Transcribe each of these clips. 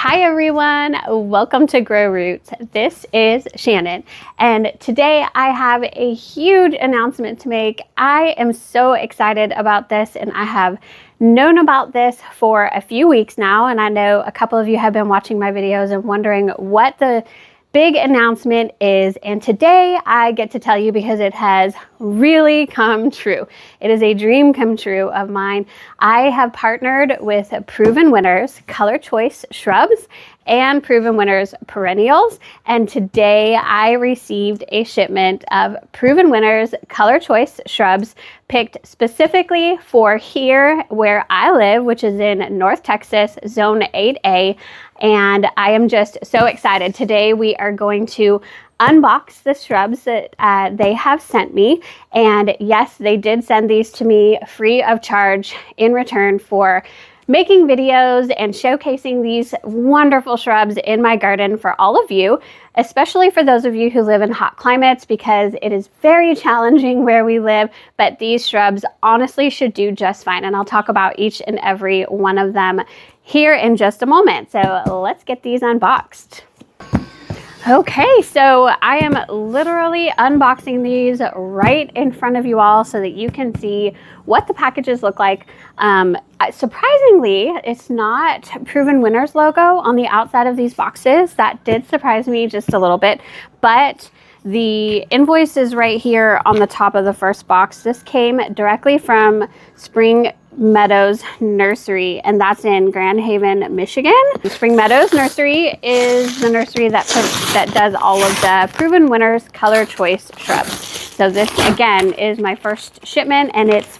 Hi everyone, welcome to Grow Roots. This is Shannon, and today I have a huge announcement to make. I am so excited about this, and I have known about this for a few weeks now, and I know a couple of you have been watching my videos and wondering what the big announcement is, and today I get to tell you because it has really come true. It is a dream come true of mine. I have partnered with Proven Winners ColorChoice Shrubs and Proven Winners Perennials, and today I received a shipment of Proven Winners ColorChoice Shrubs picked specifically for here where I live, which is in North Texas, Zone 8A, and I am just so excited. Today we are going to unbox the shrubs that they have sent me, and yes, they did send these to me free of charge in return for making videos and showcasing these wonderful shrubs in my garden for all of you, especially for those of you who live in hot climates, because it is very challenging where we live, but these shrubs honestly should do just fine. And I'll talk about each and every one of them here in just a moment. So let's get these unboxed. Okay, so I am literally unboxing these right in front of you all so that you can see what the packages look like. Surprisingly, it's not Proven Winners logo on the outside of these boxes. That did surprise me just a little bit, but the invoice is right here on the top of the first box. This came directly from Spring Meadows Nursery, and that's in Grand Haven, Michigan. Spring Meadows Nursery is the nursery that does all of the Proven Winners ColorChoice Shrubs. So this again is my first shipment, and it's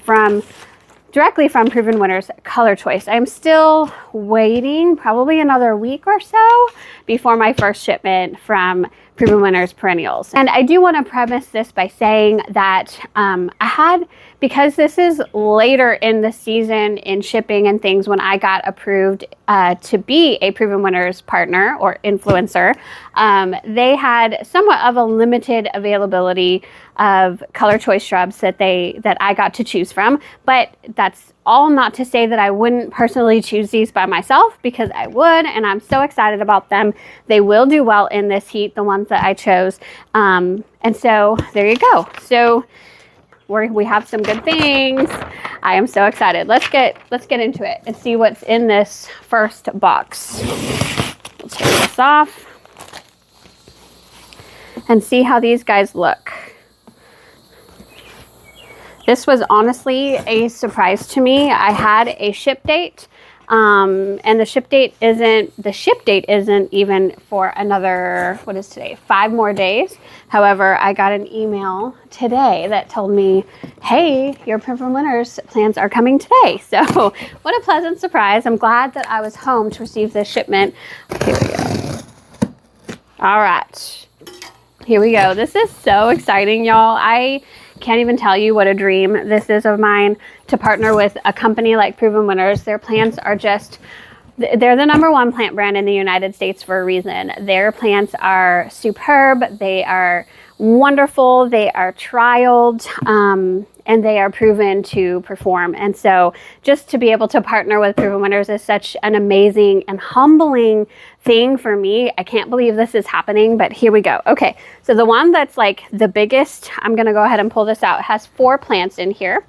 directly from Proven Winners ColorChoice. I'm still waiting probably another week or so before my first shipment from Proven Winners Perennials. And I do want to premise this by saying that because this is later in the season in shipping and things when I got approved to be a Proven Winners partner or influencer, they had somewhat of a limited availability of ColorChoice shrubs that I got to choose from. But that's all not to say that I wouldn't personally choose these by myself, because I would, and I'm so excited about them. They will do well in this heat, the ones that I chose. And so there you go. So we have some good things. I am so excited. Let's get into it and see what's in this first box. We'll take this off and see how these guys look. This was honestly a surprise to me. I had a ship date, and the ship date isn't even for another, what is today, 5 more days. However, I got an email today that told me, hey, your Proven Winners plants are coming today. So what a pleasant surprise. I'm glad that I was home to receive this shipment. Here we go. All right, here we go. This is so exciting, y'all. I can't even tell you what a dream this is of mine to partner with a company like Proven Winners. Their plants are they're the #1 plant brand in the United States for a reason. Their plants are superb. They are wonderful. They are trialed, and they are proven to perform. And so just to be able to partner with Proven Winners is such an amazing and humbling thing for me. I can't believe this is happening, but here we go. Okay, so the one that's like the biggest, I'm gonna go ahead and pull this out. It has 4 plants in here.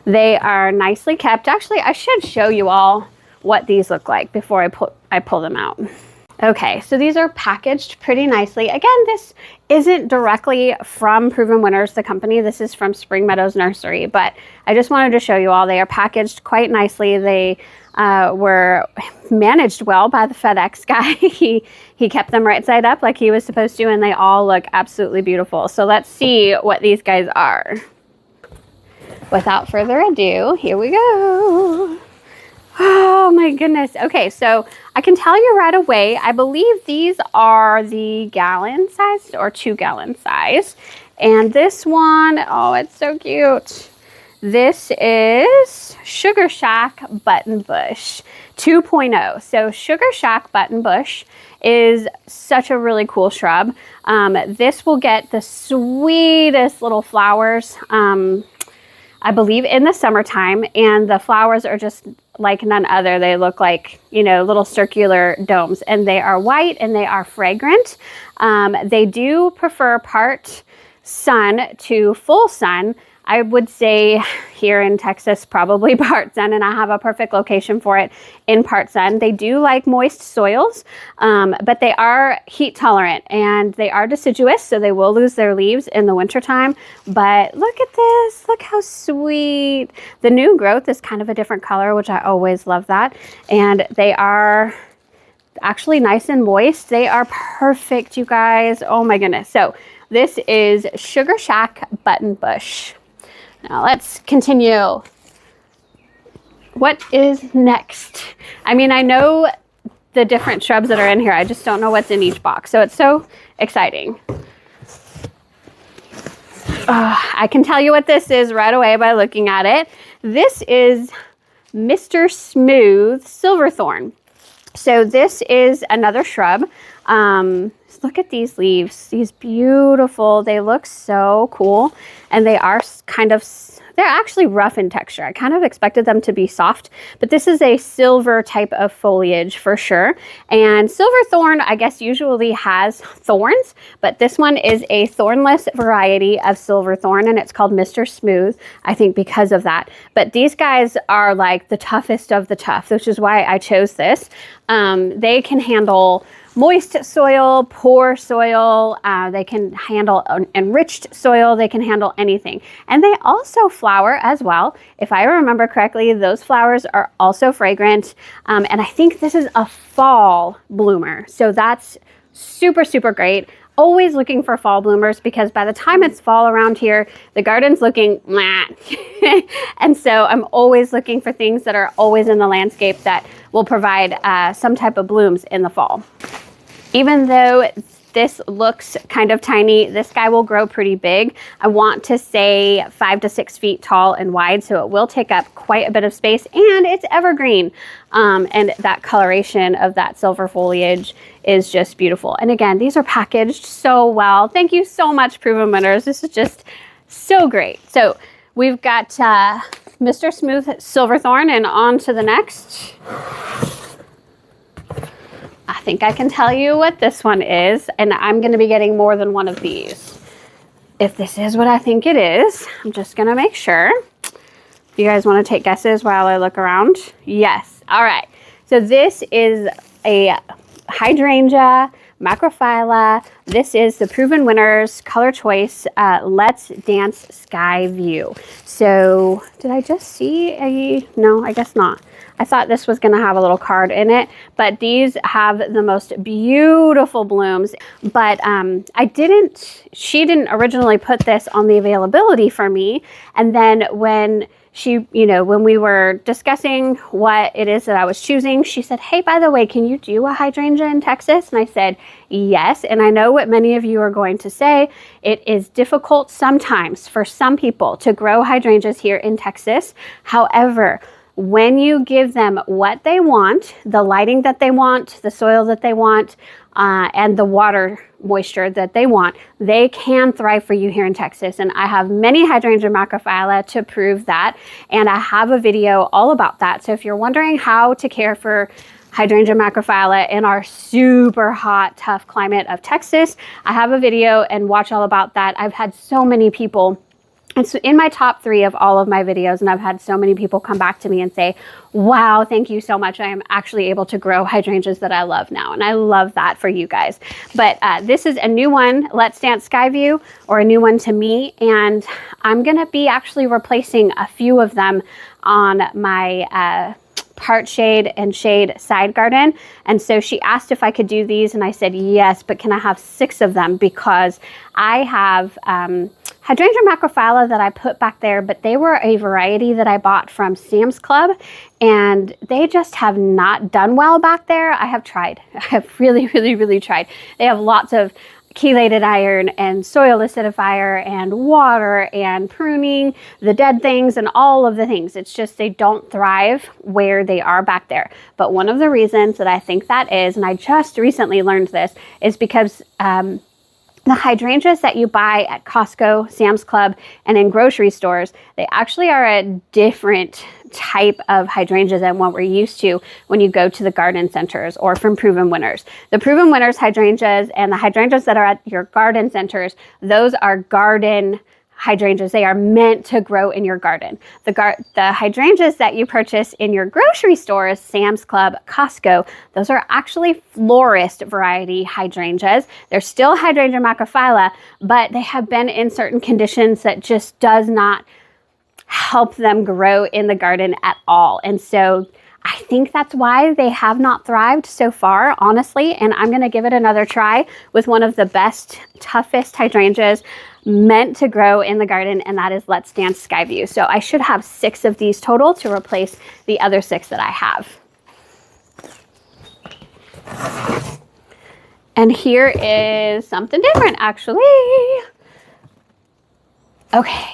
They are nicely kept. Actually, I should show you all what these look like before I pull them out. Okay, so these are packaged pretty nicely. Again, this isn't directly from Proven Winners, the company. This is from Spring Meadows Nursery, but I just wanted to show you all. They are packaged quite nicely. They were managed well by the FedEx guy. He kept them right side up like he was supposed to, and they all look absolutely beautiful. So let's see what these guys are. Without further ado, here we go. Oh my goodness. Okay, so I can tell you right away, I believe these are the gallon size or 2-gallon size. And this one, oh, it's so cute. This is Sugar Shack Buttonbush 2.0. So Sugar Shack Buttonbush is such a really cool shrub. This will get the sweetest little flowers. I believe in the summertime, and the flowers are just like none other. They look like, you know, little circular domes, and they are white and they are fragrant. They do prefer part sun to full sun. I would say here in Texas, probably part sun, and I have a perfect location for it in part sun. They do like moist soils, but they are heat tolerant and they are deciduous, so they will lose their leaves in the wintertime. But look at this, look how sweet. The new growth is kind of a different color, which I always love that. And they are actually nice and moist. They are perfect, you guys. Oh my goodness. So this is Sugar Shack Button Bush. Now let's continue. What is next? I mean, I know the different shrubs that are in here. I just don't know what's in each box. So it's so exciting. I can tell you what this is right away by looking at it. This is Mr. Smooth Silverthorn. So this is another shrub. Look at these leaves, these beautiful, they look so cool, and they are they're actually rough in texture. I kind of expected them to be soft, but this is a silver type of foliage for sure. And silverthorn, I guess, usually has thorns, but this one is a thornless variety of silverthorn, and it's called Mr. Smooth, I think because of that. But these guys are like the toughest of the tough, which is why I chose this. They can handle moist soil, poor soil, they can handle enriched soil, they can handle anything. And they also flower as well. If I remember correctly, those flowers are also fragrant. And I think this is a fall bloomer. So that's super, super great. Always looking for fall bloomers, because by the time it's fall around here, the garden's looking meh. And so I'm always looking for things that are always in the landscape that will provide some type of blooms in the fall. Even though this looks kind of tiny, this guy will grow pretty big. I want to say 5 to 6 feet tall and wide, so it will take up quite a bit of space, and it's evergreen. And that coloration of that silver foliage is just beautiful. And again, these are packaged so well. Thank you so much, Proven Winners. This is just so great. So we've got Mr. Smooth Silverthorn, and on to the next. I think I can tell you what this one is, and I'm going to be getting more than one of these. If this is what I think it is, I'm just going to make sure. You guys want to take guesses while I look around? Yes. All right. So this is a hydrangea macrophylla. This is the Proven Winners ColorChoice Let's Dance Sky View. So did I just see a, no, I guess not. I thought this was going to have a little card in it, but these have the most beautiful blooms. But she didn't originally put this on the availability for me. And then when when we were discussing what it is that I was choosing, she said, hey, by the way, can you do a hydrangea in Texas? And I said, yes. And I know what many of you are going to say. It is difficult sometimes for some people to grow hydrangeas here in Texas. However, when you give them what they want, the lighting that they want, the soil that they want, and the water moisture that they want, they can thrive for you here in Texas. And I have many hydrangea macrophylla to prove that. And I have a video all about that. So if you're wondering how to care for hydrangea macrophylla in our super hot, tough climate of Texas, I have a video and watch all about that. I've had so many people. It's in my top 3 of all of my videos, and I've had so many people come back to me and say, wow, thank you so much. I am actually able to grow hydrangeas that I love now, and I love that for you guys. But this is a new one, Let's Dance Sky View, or a new one to me, and I'm going to be actually replacing a few of them on my part shade and shade side garden. And so she asked if I could do these, and I said yes, but can I have 6 of them, because I have hydrangea macrophylla that I put back there, but they were a variety that I bought from Sam's Club, and they just have not done well back there. I have tried. I have really, really, really tried. They have lots of chelated iron and soil acidifier and water and pruning, the dead things and all of the things. It's just they don't thrive where they are back there. But one of the reasons that I think that is, and I just recently learned this, is because the hydrangeas that you buy at Costco, Sam's Club, and in grocery stores, they actually are a different type of hydrangeas than what we're used to when you go to the garden centers or from Proven Winners. The Proven Winners hydrangeas and the hydrangeas that are at your garden centers, those are garden hydrangeas. They are meant to grow in your garden. The hydrangeas that you purchase in your grocery stores, Sam's Club, Costco, those are actually florist variety hydrangeas. They're still hydrangea macrophylla, but they have been in certain conditions that just does not help them grow in the garden at all. And so I think that's why they have not thrived so far, honestly. And I'm going to give it another try with one of the best, toughest hydrangeas meant to grow in the garden, and that is Let's Dance Skyview. So I should have 6 of these total to replace the other 6 that I have. And here is something different, actually. Okay.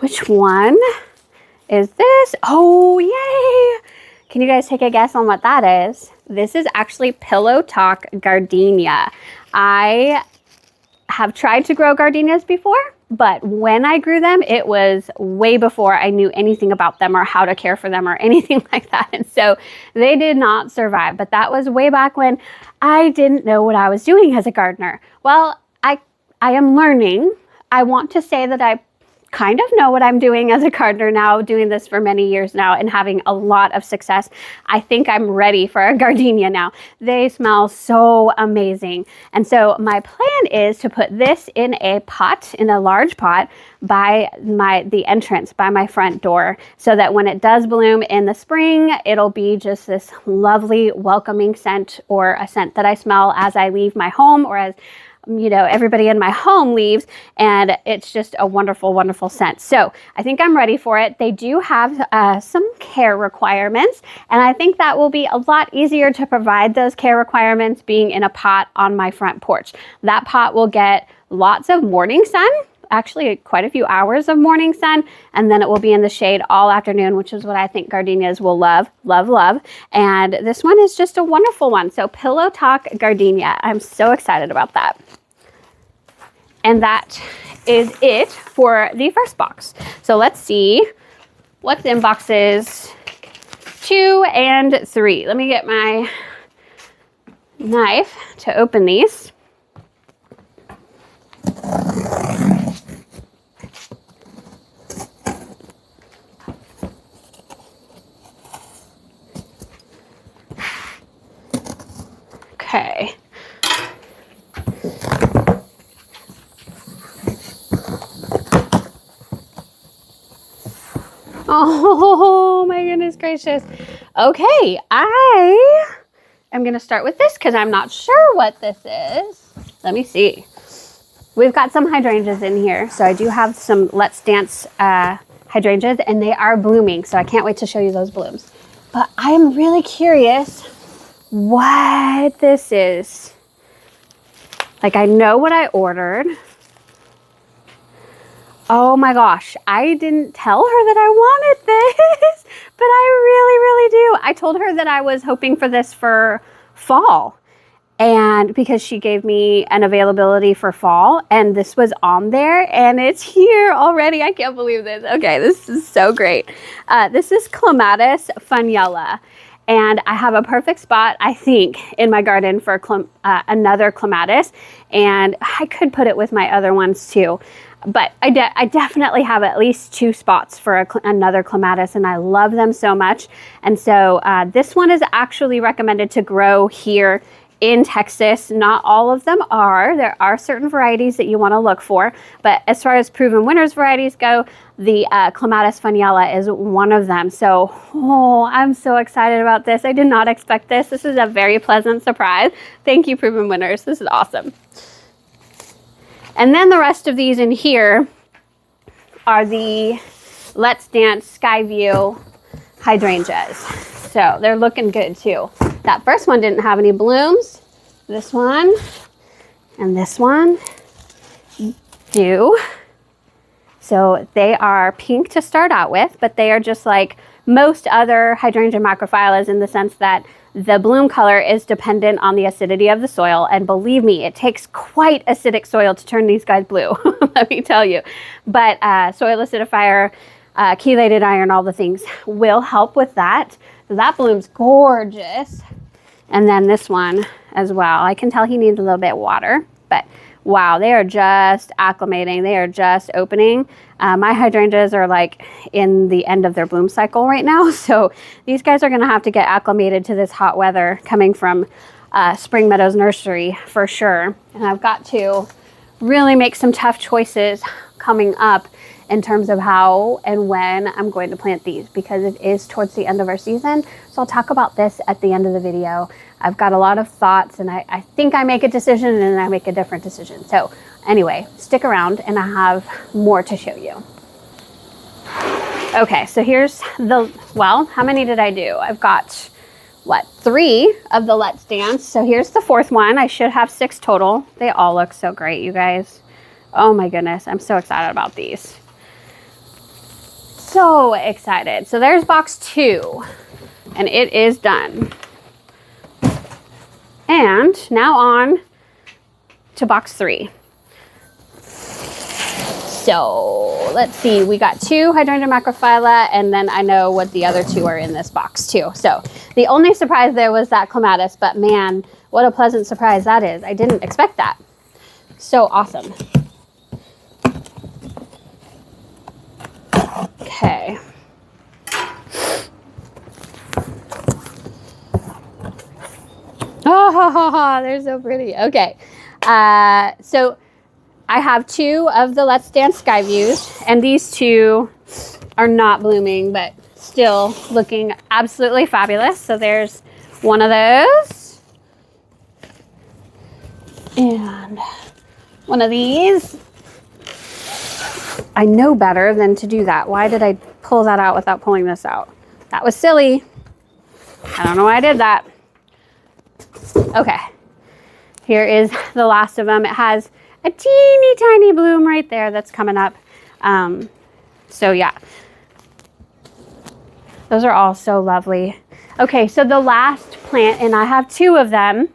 Which one is this? Oh, yay! Can you guys take a guess on what that is? This is actually Pillow Talk Gardenia. I have tried to grow gardenias before, but when I grew them, it was way before I knew anything about them or how to care for them or anything like that. And so they did not survive. But that was way back when I didn't know what I was doing as a gardener. Well, I am learning. I want to say that I kind of know what I'm doing as a gardener now, doing this for many years now and having a lot of success. I think I'm ready for a gardenia now. They smell so amazing. And so my plan is to put this in a pot, in a large pot, by the entrance, by my front door, so that when it does bloom in the spring, it'll be just this lovely, welcoming scent, or a scent that I smell as I leave my home, or as everybody in my home leaves, and it's just a wonderful, wonderful scent. So I think I'm ready for it. They do have some care requirements, and I think that will be a lot easier to provide those care requirements being in a pot on my front porch. That pot will get lots of morning sun, actually quite a few hours of morning sun, and then it will be in the shade all afternoon, which is what I think gardenias will love, love, love. And this one is just a wonderful one. So Pillow Talk Gardenia. I'm so excited about that. And that is it for the first box. So let's see what's in boxes 2 and 3. Let me get my knife to open these. Okay. Oh my goodness gracious. Okay, I am going to start with this because I'm not sure what this is. Let me see. We've got some hydrangeas in here. So I do have some Let's Dance hydrangeas, and they are blooming. So I can't wait to show you those blooms. But I'm really curious what this is. Like, I know what I ordered. Oh my gosh, I didn't tell her that I wanted this, but I really, really do. I told her that I was hoping for this for fall, and because she gave me an availability for fall, and this was on there, and it's here already. I can't believe this. Okay, this is so great. This is Clematis Faniella. And I have a perfect spot, I think, in my garden for another clematis. And I could put it with my other ones too. But I definitely have at least 2 spots for another clematis, and I love them so much. And so this one is actually recommended to grow here in Texas. Not all of them are. There are certain varieties that you want to look for. But as far as Proven Winners varieties go, the Clematis Faniella is one of them. So, I'm so excited about this. I did not expect this. This is a very pleasant surprise. Thank you, Proven Winners. This is awesome. And then the rest of these in here are the Let's Dance Skyview hydrangeas. So they're looking good too. That first one didn't have any blooms. This one and this one do. So they are pink to start out with, but they are just like most other hydrangea macrophylla in the sense that the bloom color is dependent on the acidity of the soil. And believe me, it takes quite acidic soil to turn these guys blue, let me tell you. But soil acidifier, chelated iron, all the things will help with that. So that bloom's gorgeous. And then this one as well. I can tell he needs a little bit of water, but wow, they are just acclimating. They are just opening. My hydrangeas are like in the end of their bloom cycle right now. So these guys are gonna have to get acclimated to this hot weather coming from Spring Meadows Nursery for sure. And I've got to really make some tough choices coming up in terms of how and when I'm going to plant these, because it is towards the end of our season. So I'll talk about this at the end of the video. I've got a lot of thoughts, and I think I make a decision and then I make a different decision. So anyway, stick around and I have more to show you. Okay, so here's the, well, how many did I do? I've got, what, 3 of the Let's Dance. So here's the 4th one. I should have 6 total. They all look so great, you guys. Oh my goodness, I'm so excited about these. So excited. So there's box 2 and it is done. And now on to box 3. So let's see, we got 2 hydrangea macrophylla, and then I know what the other 2 are in this box too. So the only surprise there was that clematis, but man, what a pleasant surprise that is. I didn't expect that. So awesome. Okay. Oh, they're so pretty. Okay. So I have 2 of the Let's Dance Sky Views, and these 2 are not blooming, but still looking absolutely fabulous. So there's one of those. And one of these. I know better than to do that. Why did I pull that out without pulling this out? That was silly. I don't know why I did that. Okay, here is the last of them. It has a teeny tiny bloom right there that's coming up. So yeah, those are all so lovely. Okay, so the last plant, and I have 2 of them,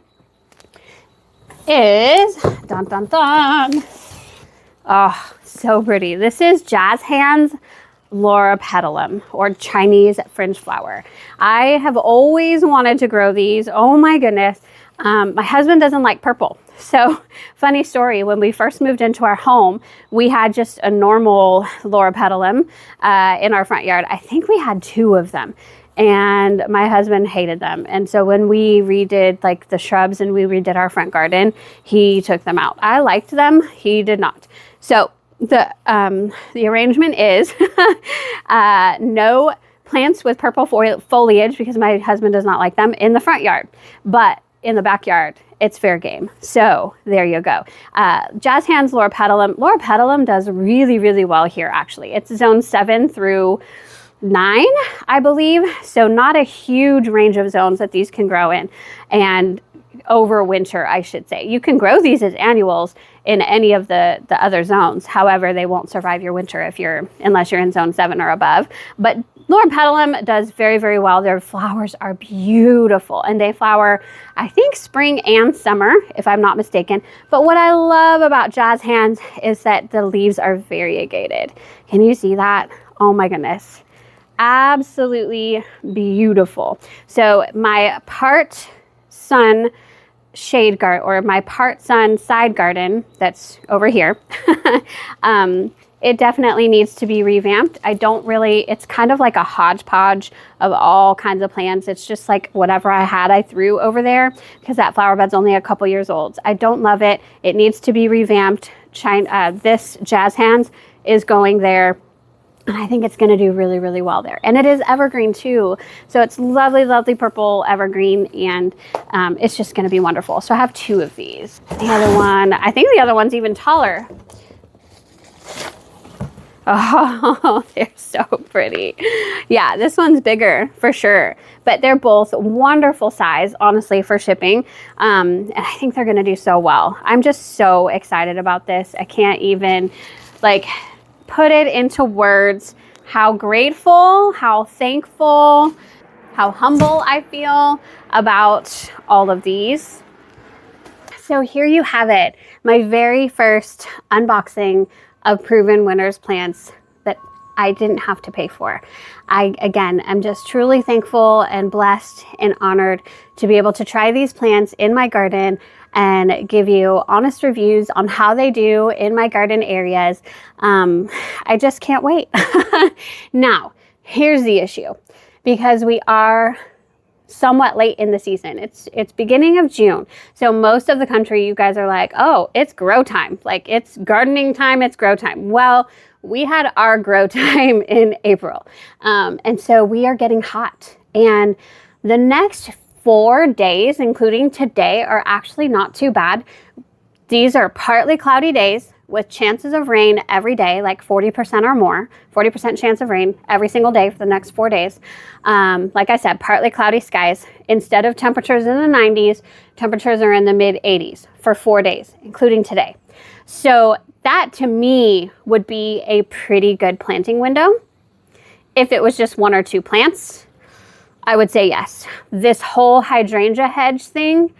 is, dun dun dun. Oh, so pretty. This is Jazz Hands Loropetalum, or Chinese fringe flower. I have always wanted to grow these. Oh my goodness. My husband doesn't like purple. So funny story, when we first moved into our home, we had just a normal Loropetalum in our front yard. I think we had 2 of them, and my husband hated them. And so when we redid like the shrubs and we redid our front garden, he took them out. I liked them, he did not. So the arrangement is no plants with purple foliage, because my husband does not like them, in the front yard, but in the backyard it's fair game. So there you go. Jazz Hands Loropetalum. Loropetalum does really, really well here actually. It's zone 7 through 9, I believe. So not a huge range of zones that these can grow in, and over winter, I should say. You can grow these as annuals in any of the other zones. However, they won't survive your winter unless you're in zone 7 or above. But Loropetalum does very, very well. Their flowers are beautiful, and they flower, I think, spring and summer, if I'm not mistaken. But what I love about Jazz Hands is that the leaves are variegated. Can you see that? Oh my goodness. Absolutely beautiful. So my part sun shade garden, or my part sun side garden that's over here, it definitely needs to be revamped. It's kind of like a hodgepodge of all kinds of plants. It's just like whatever I had, I threw over there, because that flower bed's only a couple years old. I don't love it. It needs to be revamped. This Jazz Hands is going there, and I think it's going to do really, really well there. And it is evergreen too. So it's lovely, lovely purple evergreen, and it's just going to be wonderful. So I have 2 of these. The other one, I think the other one's even taller. Oh, they're so pretty. Yeah, this one's bigger for sure, but they're both wonderful size, honestly, for shipping. And I think they're going to do so well. I'm just so excited about this. I can't even put it into words how grateful, how thankful, how humble I feel about all of these. So here you have it, my very first unboxing of Proven Winners plants that I didn't have to pay for. Again, I'm just truly thankful and blessed and honored to be able to try these plants in my garden and give you honest reviews on how they do in my garden areas. I just can't wait. Now, here's the issue. Because we are somewhat late in the season. It's beginning of June. So most of the country, you guys are like, oh, it's grow time. Like it's gardening time, it's grow time. Well, we had our grow time in April. And so we are getting hot. And the next 4 days, including today, are actually not too bad. These are partly cloudy days with chances of rain every day, like 40% or more, 40% chance of rain every single day for the next 4 days. Like I said, partly cloudy skies. Instead of temperatures in the 90s, temperatures are in the mid 80s for 4 days, including today. So that to me would be a pretty good planting window. If it was just 1 or 2 plants, I would say yes. This whole hydrangea hedge thing,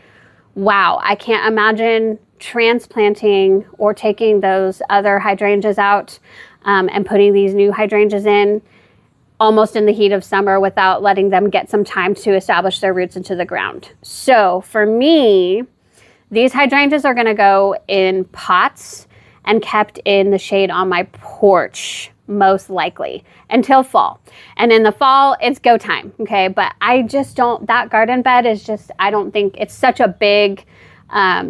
wow, I can't imagine transplanting or taking those other hydrangeas out and putting these new hydrangeas in almost in the heat of summer without letting them get some time to establish their roots into the ground. So for me, these hydrangeas are going to go in pots and kept in the shade on my porch, most likely, until fall. And in the fall, it's go time, okay? But I just don't, that garden bed is just, I don't think it's such a big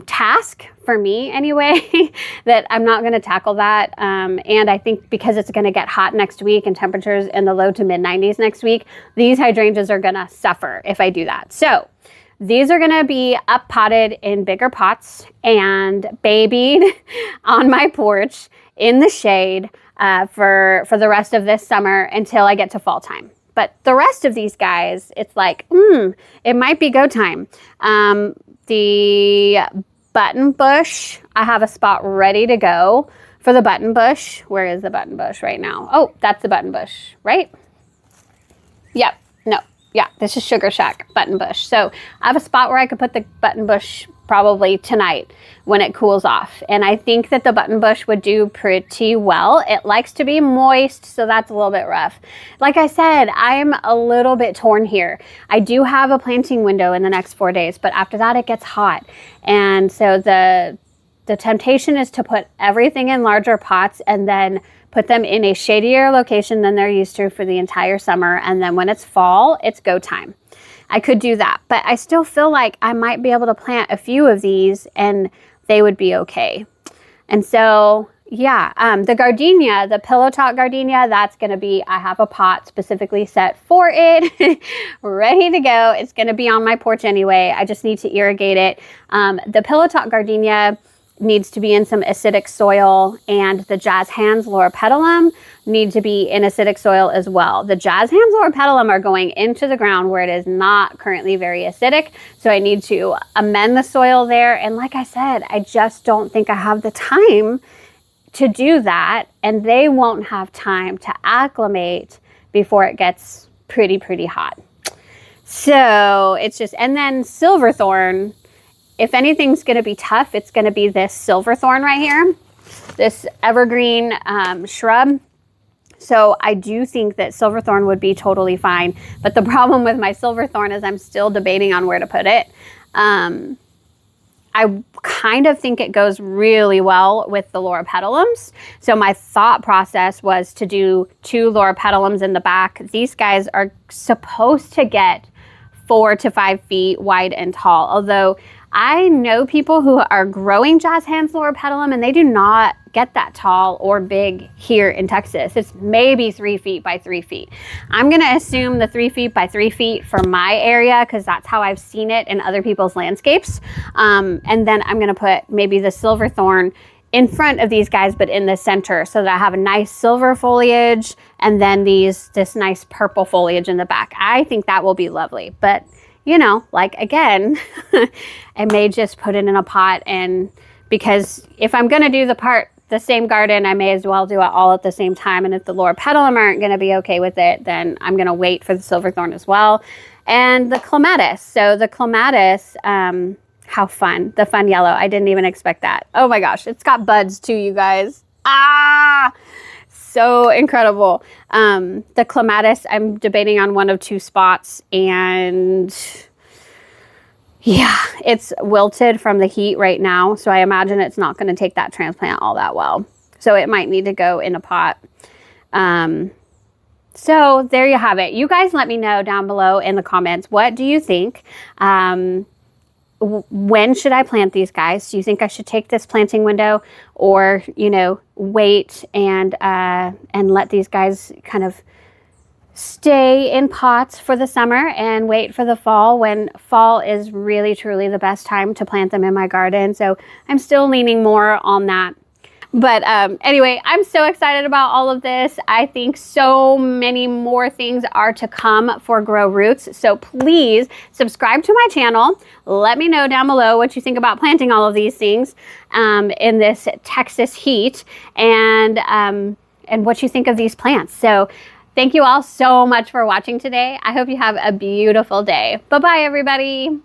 task for me anyway, that I'm not going to tackle that. And I think because it's going to get hot next week and temperatures in the low to mid 90s next week, these hydrangeas are going to suffer if I do that. So these are going to be up potted in bigger pots and babied on my porch in the shade for the rest of this summer until I get to fall time. But the rest of these guys, it's like, it might be go time. The button bush, I have a spot ready to go for the button bush. Where is the button bush right now? Oh, that's the button bush, right? Yep. No. Yeah, this is Sugar Shack button bush. So I have a spot where I could put the button bush probably tonight when it cools off. And I think that the button bush would do pretty well. It likes to be moist, so that's a little bit rough. Like I said, I'm a little bit torn here. I do have a planting window in the next 4 days, but after that it gets hot. And so the temptation is to put everything in larger pots and then put them in a shadier location than they're used to for the entire summer. And then when it's fall, it's go time. I could do that, but I still feel like I might be able to plant a few of these and they would be okay. And so, yeah, the gardenia, the pillow top gardenia, that's going to be, I have a pot specifically set for it, ready to go. It's going to be on my porch anyway. I just need to irrigate it. The pillow top gardenia needs to be in some acidic soil, and the Jazz Hands Loropetalum need to be in acidic soil as well. The Jazz Hands Loropetalum are going into the ground where it is not currently very acidic, so I need to amend the soil there. And like I said, I just don't think I have the time to do that, and they won't have time to acclimate before it gets pretty hot. So it's just, and then silverthorn, if anything's going to be tough, it's going to be this silverthorn right here, this evergreen shrub. So I do think that silverthorn would be totally fine. But the problem with my silverthorn is I'm still debating on where to put it. I kind of think it goes really well with the loropetalums. So my thought process was to do 2 loropetalums in the back. These guys are supposed to get 4 to 5 feet wide and tall, although I know people who are growing Jazz Hands Loropetalum and they do not get that tall or big here in Texas. It's maybe 3 feet by 3 feet. I'm going to assume the 3 feet by 3 feet for my area because that's how I've seen it in other people's landscapes. And then I'm going to put maybe the silverthorn in front of these guys, but in the center, so that I have a nice silver foliage and then this nice purple foliage in the back. I think that will be lovely. But you know, like again, I may just put it in a pot, and because if I'm going to do the the same garden, I may as well do it all at the same time. And if the loropetalum aren't going to be okay with it, then I'm going to wait for the silverthorn as well. And the clematis. So the clematis, how fun. The fun yellow. I didn't even expect that. Oh my gosh. It's got buds too, you guys. Ah! So incredible. The clematis, I'm debating on one of two spots, and yeah, it's wilted from the heat right now. So I imagine it's not going to take that transplant all that well. So it might need to go in a pot. So there you have it. You guys let me know down below in the comments. What do you think? When should I plant these guys? Do you think I should take this planting window, or, you know, wait and let these guys kind of stay in pots for the summer and wait for the fall, when fall is really truly the best time to plant them in my garden? So I'm still leaning more on that. But anyway, I'm so excited about all of this. I think so many more things are to come for Grow Roots. So please subscribe to my channel. Let me know down below what you think about planting all of these things in this Texas heat, and what you think of these plants. So thank you all so much for watching today. I hope you have a beautiful day. Bye-bye, everybody.